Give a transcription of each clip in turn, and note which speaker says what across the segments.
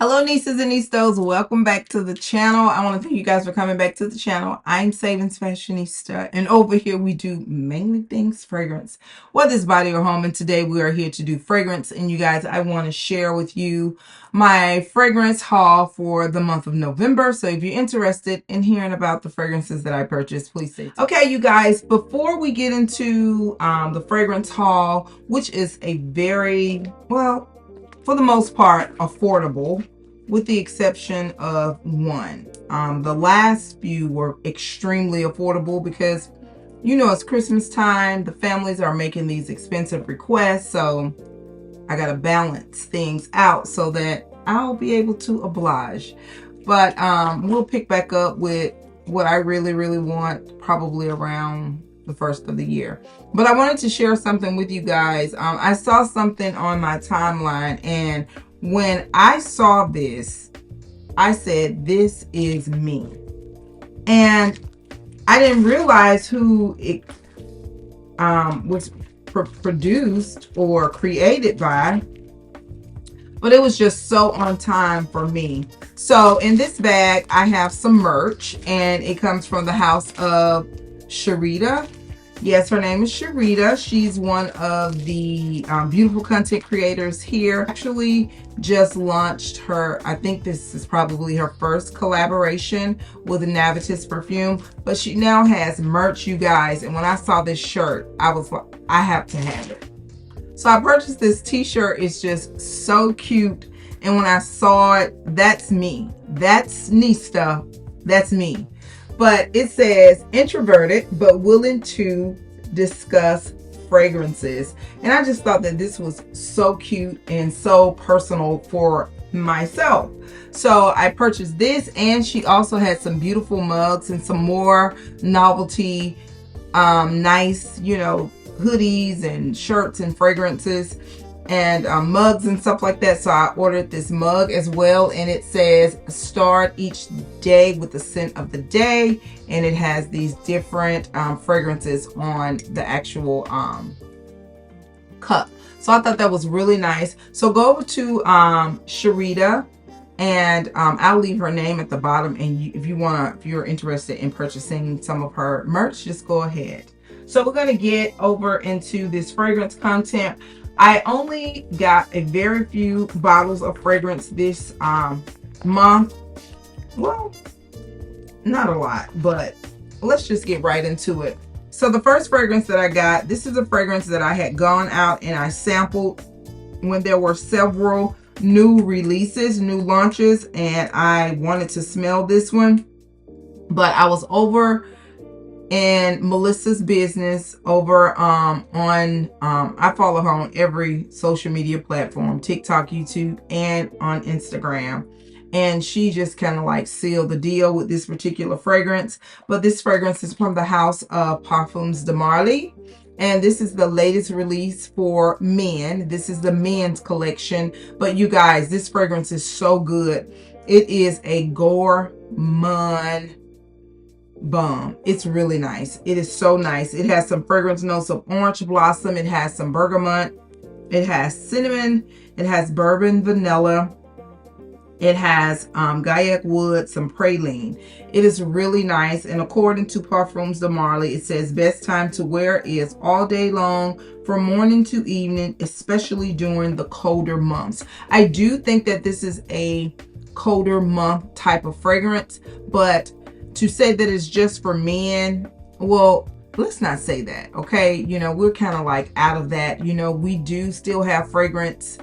Speaker 1: Hello, nieces and niestos. Welcome back to the channel. I want to thank you guys for coming back to the channel. I'm SavingsFashionista, and over here we do mainly things fragrance, whether it's body or home. And today we are here to do fragrance. And you guys, I want to share with you my fragrance haul for the month of November. So if you're interested in hearing about the fragrances that I purchased, please stay tuned. Okay, you guys, before we get into the fragrance haul, which is a very, well, for the most part, affordable, with the exception of one. The last few were extremely affordable because, you know, it's Christmas time. The families are making these expensive requests. So I got to balance things out so that I'll be able to oblige. But we'll pick back up with what I really, really want probably around the first of the year. But I wanted to share something with you guys. I saw something on my timeline, and when I saw this, I said, this is me. And I didn't realize who it was produced or created by, but it was just so on time for me. So in this bag, I have some merch, and it comes from the house of Sharita. Yes, her name is Sharita. She's one of the beautiful content creators here. Actually just launched her, I think this is probably her first collaboration with Navitus perfume, but she now has merch, you guys. And when I saw this shirt, I was like, I have to have it. So I purchased this t-shirt. It's just so cute. And when I saw it, that's me. That's Nista. That's me. But it says introverted but willing to discuss fragrances. And I just thought that this was so cute and so personal for myself. So I purchased this, and she also had some beautiful mugs and some more novelty, nice, you know, hoodies and shirts and fragrances and mugs and stuff like that. So I ordered this mug as well, and it says start each day with the scent of the day, and it has these different fragrances on the actual cup. So I thought that was really nice. So go over to Sharita, and I'll leave her name at the bottom, and if you're interested in purchasing some of her merch, just go ahead. So we're going to get over into this fragrance content. I only got a very few bottles of fragrance this month. Well, not a lot, but let's just get right into it. So the first fragrance that I got, this is a fragrance that I had gone out and I sampled when there were several new releases, new launches, and I wanted to smell this one. But I was over in Melissa's business over I follow her on every social media platform, TikTok, YouTube, and on Instagram. And she just kind of like sealed the deal with this particular fragrance. But this fragrance is from the house of Parfums de Marly. And this is the latest release for men. This is the men's collection. But you guys, this fragrance is so good. It is a gourmand bomb. It's really nice. It is so nice. It has some fragrance notes of orange blossom. It has some bergamot. It has cinnamon. It has bourbon vanilla. It has gaiac wood, some praline. It is really nice. And according to Parfums de Marly, it says best time to wear is all day long, from morning to evening, especially during the colder months. I do think that this is a colder month type of fragrance, but to say that it's just for men, well, let's not say that, okay? You know, we're kind of like out of that. You know, we do still have fragrance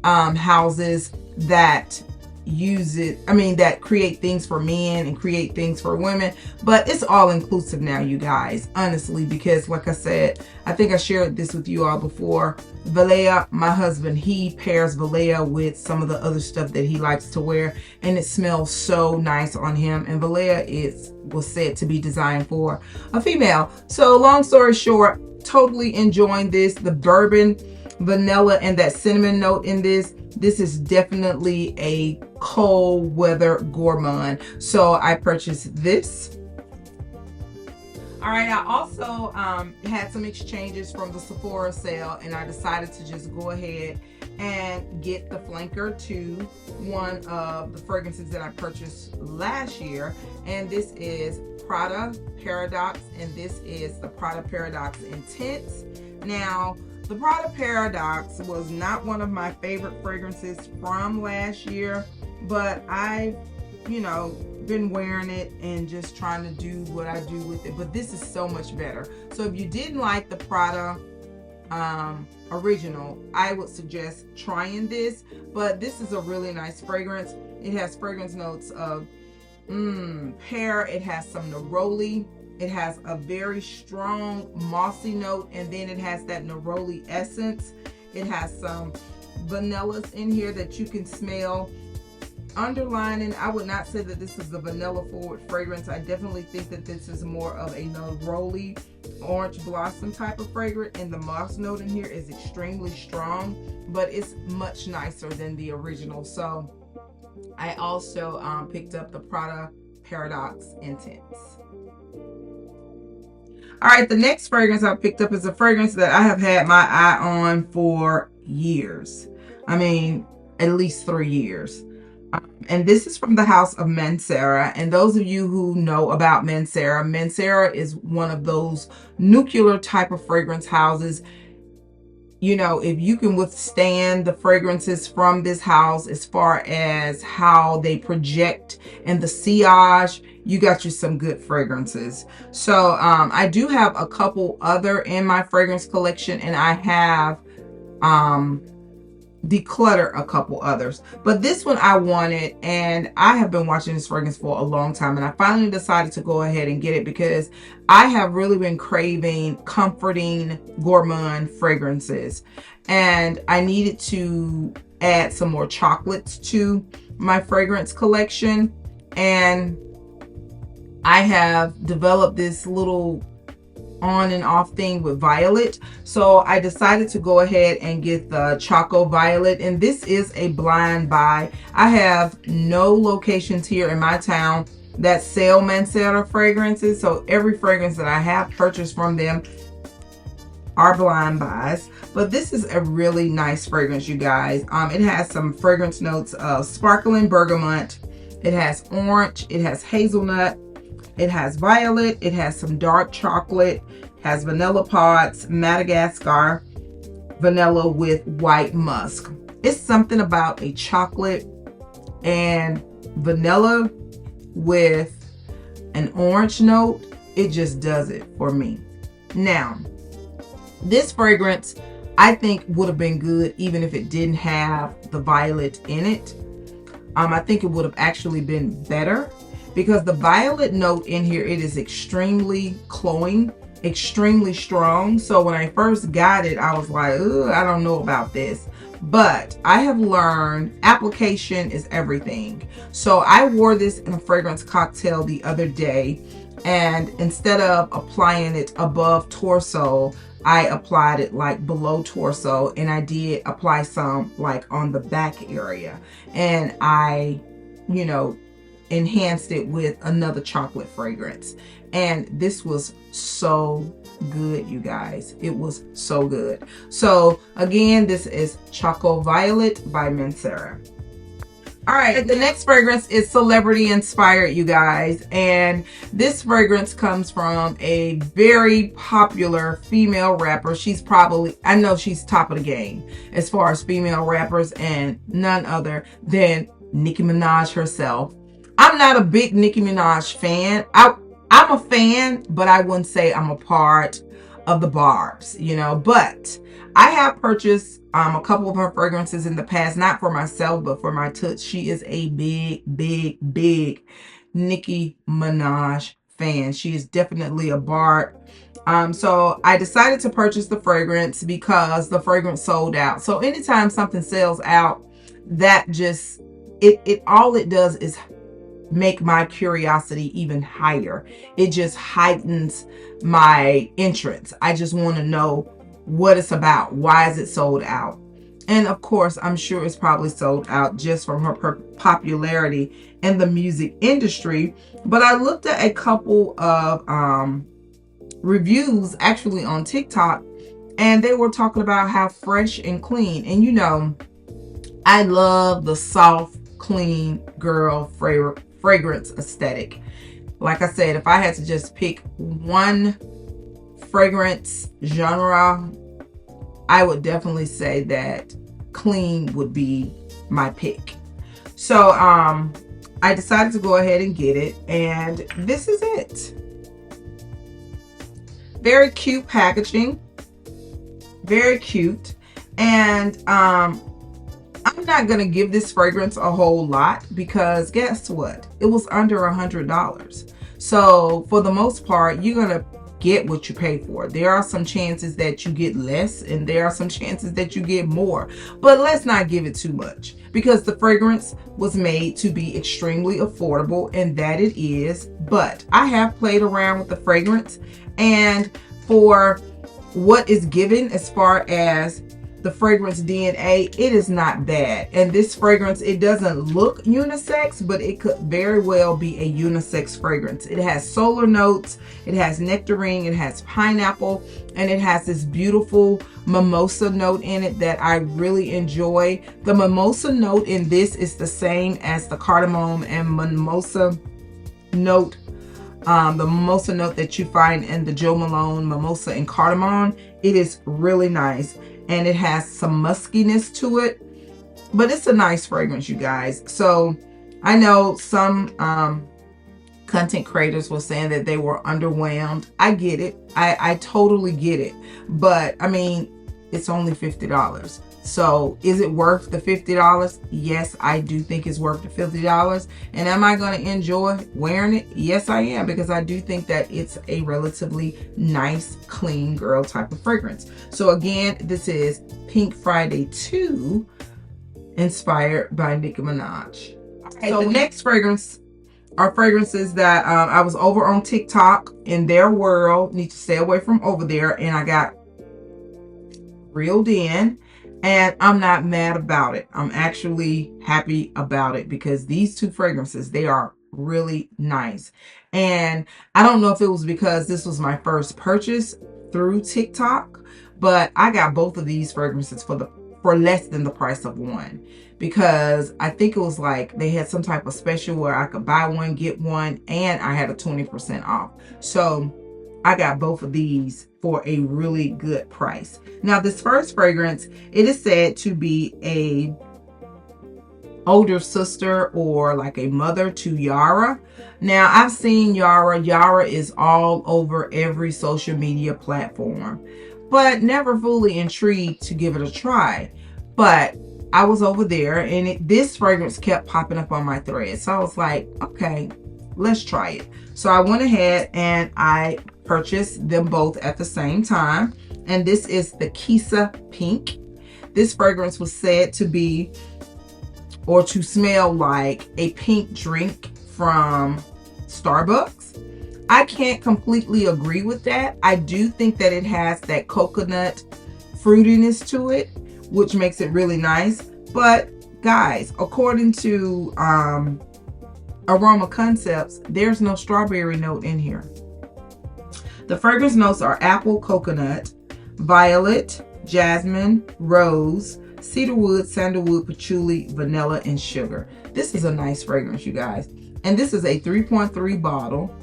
Speaker 1: houses that use it, that create things for men and create things for women, but it's all inclusive now, you guys, honestly, because like I said, I think I shared this with you all before. Violette, my husband, he pairs Violette with some of the other stuff that he likes to wear, and it smells so nice on him. And Violette was said to be designed for a female. So long story short, totally enjoying this. The bourbon, vanilla, and that cinnamon note in this is definitely a cold weather gourmand. So I purchased this. All right, I also had some exchanges from the Sephora sale, and I decided to just go ahead and get the flanker to one of the fragrances that I purchased last year. And this is Prada Paradoxe, and this is the Prada Paradoxe Intense. Now, the Prada Paradoxe was not one of my favorite fragrances from last year, but I've, been wearing it and just trying to do what I do with it. But this is so much better. So if you didn't like the Prada original, I would suggest trying this. But this is a really nice fragrance. It has fragrance notes of pear. It has some neroli. It has a very strong mossy note, and then it has that neroli essence. It has some vanillas in here that you can smell. Underlining, I would not say that this is a vanilla forward fragrance. I definitely think that this is more of a neroli orange blossom type of fragrance, and the moss note in here is extremely strong, but it's much nicer than the original. So I also picked up the Prada Paradoxe Intense. All right, the next fragrance I picked up is a fragrance that I have had my eye on for years. I mean, at least 3 years. And this is from the house of Mancera. And those of you who know about Mancera, Mancera is one of those nuclear type of fragrance houses. If you can withstand the fragrances from this house as far as how they project and the sillage, you got you some good fragrances. So I do have a couple other in my fragrance collection, and I have declutter a couple others, but this one I wanted, and I have been watching this fragrance for a long time, and I finally decided to go ahead and get it because I have really been craving comforting gourmand fragrances, and I needed to add some more chocolates to my fragrance collection. And I have developed this little on and off thing with Violette, so I decided to go ahead and get the Choco Violet, and this is a blind buy. I have no locations here in my town that sell Mancera fragrances, so every fragrance that I have purchased from them are blind buys. But this is a really nice fragrance, you guys. It has some fragrance notes of sparkling bergamot, it has orange, it has hazelnut, it has violet, it has some dark chocolate, has vanilla pods, Madagascar vanilla with white musk. It's something about a chocolate and vanilla with an orange note. It just does it for me. Now, this fragrance I think would have been good even if it didn't have the violet in it. I think it would have actually been better, because the violet note in here, it is extremely cloying, extremely strong. So when I first got it, I was like, ugh, I don't know about this. But I have learned application is everything. So I wore this in a fragrance cocktail the other day, and instead of applying it above torso, I applied it like below torso, and I did apply some like on the back area, and I, enhanced it with another chocolate fragrance. And this was so good, you guys. It was so good. So again, this is Choco Violet by Mancera. All right, the next fragrance is celebrity inspired, you guys, and this fragrance comes from a very popular female rapper. She's probably, I know she's top of the game as far as female rappers, and none other than Nicki Minaj herself. I'm not a big Nicki Minaj fan. I'm a fan, but I wouldn't say I'm a part of the barbs, but I have purchased a couple of her fragrances in the past, not for myself, but for my touch. She is a big Nicki Minaj fan. She is definitely a barb. So I decided to purchase the fragrance because the fragrance sold out. So anytime something sells out, that just, all it does is make my curiosity even higher. It just heightens my interest. I just want to know what it's about. Why is it sold out? And of course, I'm sure it's probably sold out just from her popularity in the music industry. But I looked at a couple of reviews actually on TikTok, and they were talking about how fresh and clean. And you know, I love the soft, clean girl fragrance aesthetic. Like I said, if I had to just pick one fragrance genre, I would definitely say that clean would be my pick. So I decided to go ahead and get it, and this is it. Very cute packaging, very cute. And I'm not gonna give this fragrance a whole lot because guess what? It was under $100. So for the most part, you're gonna get what you pay for. There are some chances that you get less, and there are some chances that you get more. But let's not give it too much, because the fragrance was made to be extremely affordable, and that it is. But I have played around with the fragrance, and for what is given as far as the fragrance DNA, it is not bad. And this fragrance, it doesn't look unisex, but it could very well be a unisex fragrance. It has solar notes, it has nectarine, it has pineapple, and it has this beautiful mimosa note in it that I really enjoy. The mimosa note in this is the same as the cardamom and mimosa note. The mimosa note that you find in the Jo Malone mimosa and cardamom. It is really nice, and it has some muskiness to it, but it's a nice fragrance, you guys. So I know some content creators were saying that they were underwhelmed. I get it. I totally get it. But I mean, it's only $50. So is it worth the $50? Yes, I do think it's worth the $50. And am I going to enjoy wearing it? Yes, I am, because I do think that it's a relatively nice, clean girl type of fragrance. So again, this is Pink Friday 2, inspired by Nicki Minaj. Okay, so the next fragrance are fragrances that I was over on TikTok in their world. Need to stay away from over there. And I got reeled in. And I'm not mad about it. I'm actually happy about it, because these two fragrances, they are really nice. And I don't know if it was because this was my first purchase through TikTok, but I got both of these fragrances for less than the price of one, because I think it was like they had some type of special where I could buy one, get one, and I had a 20% off. So I got both of these for a really good price. Now, this first fragrance, it is said to be a older sister or like a mother to Yara. Now, I've seen Yara. Yara is all over every social media platform, but never fully intrigued to give it a try. But I was over there, and this fragrance kept popping up on my thread. So I was like, okay, let's try it. So I went ahead and I purchased them both at the same time. And this is the Qissa Pink. This fragrance was said to be, or to smell like, a pink drink from Starbucks. I can't completely agree with that. I do think that it has that coconut fruitiness to it, which makes it really nice. But guys, according to Aroma Concepts, there's no strawberry note in here. The fragrance notes are apple, coconut, violet, jasmine, rose, cedarwood, sandalwood, patchouli, vanilla, and sugar. This is a nice fragrance, you guys. And this is a 3.3 bottle.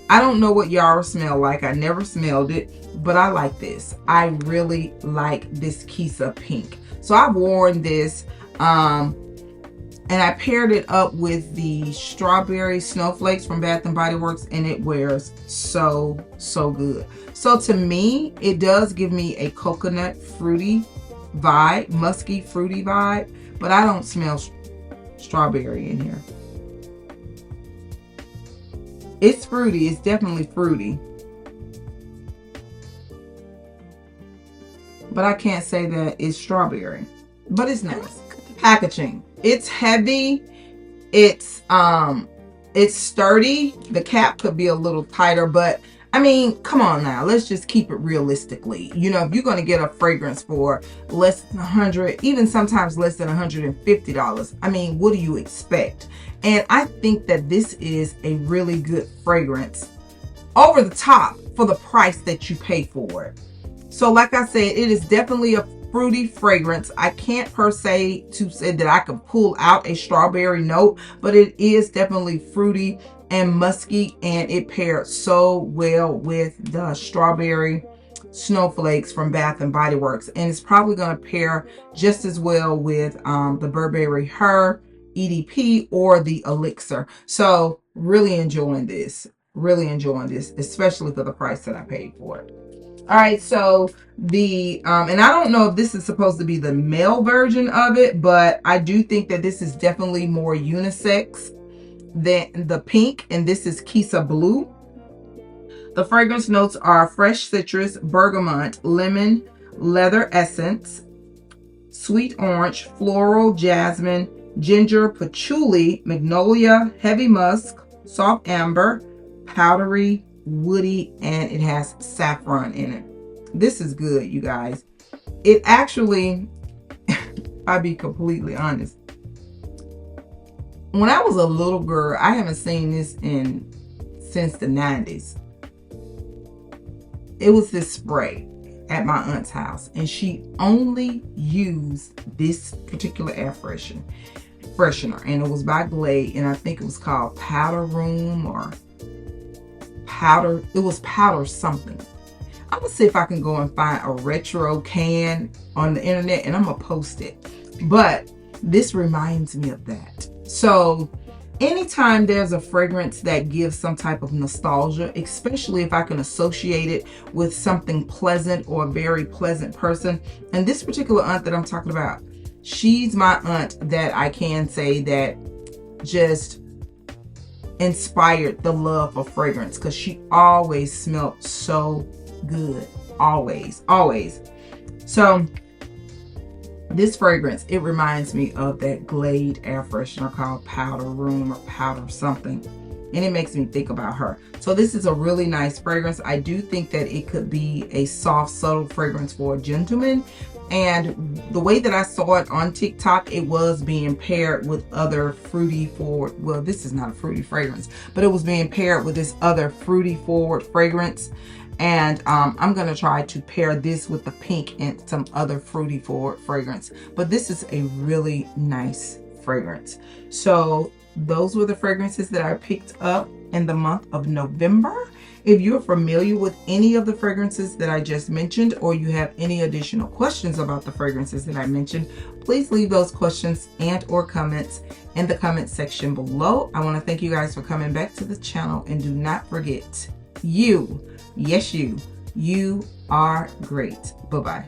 Speaker 1: I don't know what Yara smell like. I never smelled it, but I like this. I really like this Qissa Pink. So I've worn this, and I paired it up with the strawberry snowflakes from Bath & Body Works, and it wears so good. So to me, it does give me a coconut fruity vibe, musky fruity vibe, but I don't smell strawberry in here. It's fruity. It's definitely fruity, but I can't say that it's strawberry, but it's nice. Packaging. It's heavy. It's sturdy. The cap could be a little tighter, but I mean, come on now. Let's just keep it realistically. You know, if you're going to get a fragrance for less than $100, even sometimes less than $150, I mean, what do you expect? And I think that this is a really good fragrance, over the top for the price that you pay for it. So like I said, it is definitely a fruity fragrance. I can't per se to say that I can pull out a strawberry note, but it is definitely fruity and musky, and it pairs so well with the strawberry snowflakes from Bath and Body Works, and it's probably going to pair just as well with the Burberry Her EDP or the Elixir. So really enjoying this, especially for the price that I paid for it. All right, so the and I don't know if this is supposed to be the male version of it, but I do think that this is definitely more unisex than the pink, and this is Qissa Blue. The fragrance notes are fresh citrus, bergamot, lemon, leather essence, sweet orange, floral, jasmine, ginger, patchouli, magnolia, heavy musk, soft amber, powdery, woody, and it has saffron in it. This is good, you guys. It actually, I'll be completely honest, when I was a little girl, I haven't seen this since the 90s. It was this spray at my aunt's house, and she only used this particular air freshener, and it was by Glade, and I think it was called Powder Room or Powder. It was Powder something. I'm gonna see if I can go and find a retro can on the internet, and I'm gonna post it. But this reminds me of that. So anytime there's a fragrance that gives some type of nostalgia, especially if I can associate it with something pleasant or a very pleasant person, and this particular aunt that I'm talking about, she's my aunt that I can say that just inspired the love for fragrance, because she always smelled so good. Always. So this fragrance, it reminds me of that Glade air freshener called Powder Room or Powder something, and it makes me think about her. So this is a really nice fragrance. I do think that it could be a soft, subtle fragrance for a gentleman, and the way that I saw it on TikTok, it was being paired with other fruity forward, well, this is not a fruity fragrance, but it was being paired with this other fruity forward fragrance. And I'm going to try to pair this with the pink and some other fruity forward fragrance. But this is a really nice fragrance. So those were the fragrances that I picked up in the month of November. If you're familiar with any of the fragrances that I just mentioned, or you have any additional questions about the fragrances that I mentioned, please leave those questions and or comments in the comment section below. I want to thank you guys for coming back to the channel, and do not forget, you, yes you are great. Bye-bye.